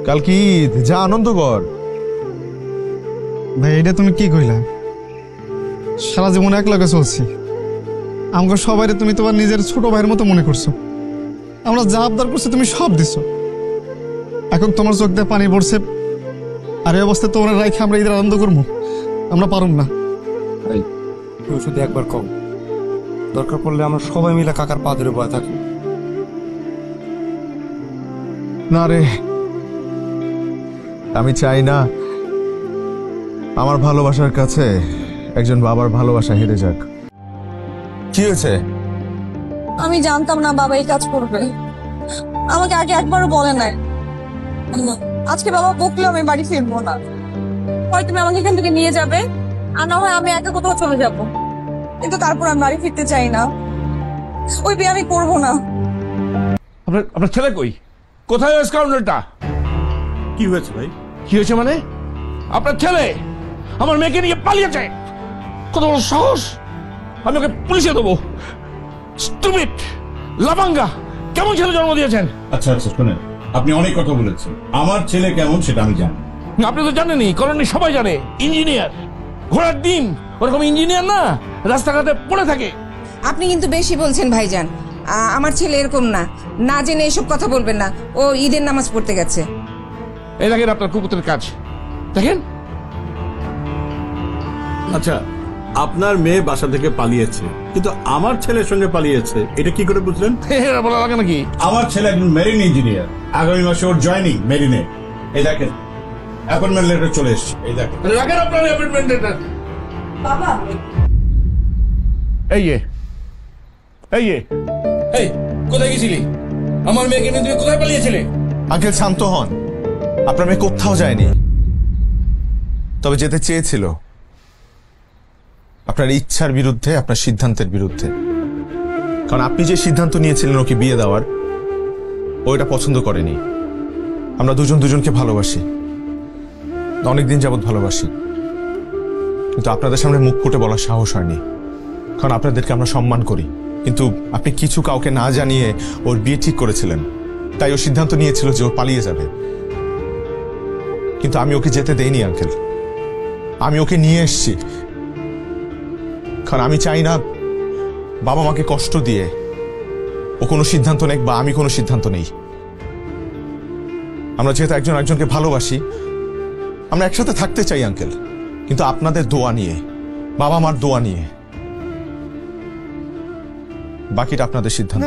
কাল কি ঈদ, যা আনন্দ কর। ভাই এটা তুমি কি কইলা? সারা জীবন এক লগে চলছি, আমাকে সবাই তুমি তোমার নিজের ছোট ভাইয়ের মতো মনে করছো। আমরা যা আবদার করছি তুমি সব দিছো, এখন তোমার চোখ দিয়ে পানি পড়ছে, আর এই অবস্থায় তোমরা রাইখে আমরা ঈদের আনন্দ করবো? আমরা পারুম না। তুই শুধু একবার কম, দরকার পড়লে আমরা সবাই মিলে কাকার পা ধরে বয়ে থাকি। না রে, আমি চাই না আমার ভালোবাসার কাছে একজন বাবার ভালোবাসা হেরে যাক। কি হয়েছে? আমি জানতাম না বাবা এই কাজ করবে, আমাকে আগে একবারও বলে নাই। আজকে বাবা বকলেও আমি বাড়ি ফিরবো না, হয় তুমি আমাকে এখান থেকে নিয়ে যাবে, আর না হয় আমি একা কোথাও চলে যাব, কিন্তু তারপর আমি বাড়ি ফিরতে চাই না। ওই বিয়ে আমি করবো না। আপনার ছেলে কই? কোথায় ওই স্কাউন্ডারটা? কি হয়েছে ভাই? কি হয়েছে মানে? আপনার ছেলে আমার মেয়েকে নিয়ে পালিয়েছে। কত বড় সাহস! আমি ওকে পুলিশে দেবো। স্টুপিড লাফাঙ্গা, কেমন ছেলে জন্ম দিয়েছেন? আচ্ছা আচ্ছা শোনেন, আপনি অনেক কথা বলেছেন, আমার ছেলে কেমন সেটা আমি জানি। আপনি তো জানেনই, কলোনি সবাই জানে, ইঞ্জিনিয়ার, ঘোড়ার ডিম ওরকম ইঞ্জিনিয়ার না, রাস্তাঘাটে পড়ে থাকে। আপনি কিন্তু বেশি বলছেন ভাইজান, আমার ছেলে এরকম না, না জেনে এসব কথা বলবেন না। ও ঈদের নামাজ পড়তে গেছে। এই দেখেন আপনার কুকুরের কাজ, দেখেন। আচ্ছা, আপনার মেয়ে বাসা থেকে পালিয়েছে, কিন্তু আমার ছেলের সঙ্গে পালিয়েছে, এটা কি করে বুঝলেন? এটা বলা লাগে নাকি? আমার ছেলে একজন মেরিন ইঞ্জিনিয়ার, আগামী মাসে ওর জয়েনিং মেরিনে। এই দেখেন অ্যাপয়েন্টমেন্ট লেটার চলে এসেছে, এই দেখেন। রাখেন আপনার অ্যাপয়েন্টমেন্ট লেটার। বাবা এই কোথায় গেছিলি? আমার মেয়েকে নিয়ে তুমি কোথায় পালিয়েছিলে? আঙ্কেল শান্ত হন, আপনার মেয়ে কোথাও যায়নি, তবে যেতে চেয়েছিল আপনার ইচ্ছার বিরুদ্ধে, আপনার সিদ্ধান্তের বিরুদ্ধে। কারণ আপনি যে সিদ্ধান্ত নিয়েছিলেন ওকে বিয়ে দেওয়ার, ও এটা পছন্দ করেনি। আমরা দুজনকে ভালোবাসি, অনেকদিন যাবৎ ভালোবাসি, কিন্তু আপনাদের সামনে মুখ ফুটে বলার সাহস হয়নি, কারণ আপনাদেরকে আমরা সম্মান করি। কিন্তু আপনি কিছু কাউকে না জানিয়ে ওর বিয়ে ঠিক করেছিলেন, তাই ও সিদ্ধান্ত নিয়েছিল যে ও পালিয়ে যাবে। কিন্তু আমি ওকে যেতে দেইনি আঙ্কেল, আমি ওকে নিয়ে এসেছি, কারণ আমি চাই না বাবা মাকে কষ্ট দিয়ে ও কোনো সিদ্ধান্ত নেক বা আমি কোনো সিদ্ধান্ত নেই। আমরা যেহেতু একজন একজনকে ভালোবাসি, আমরা একসাথে থাকতে চাই আঙ্কেল, কিন্তু আপনাদের দোয়া নিয়ে, বাবা মার দোয়া নিয়ে। বাকিটা আপনাদের সিদ্ধান্ত।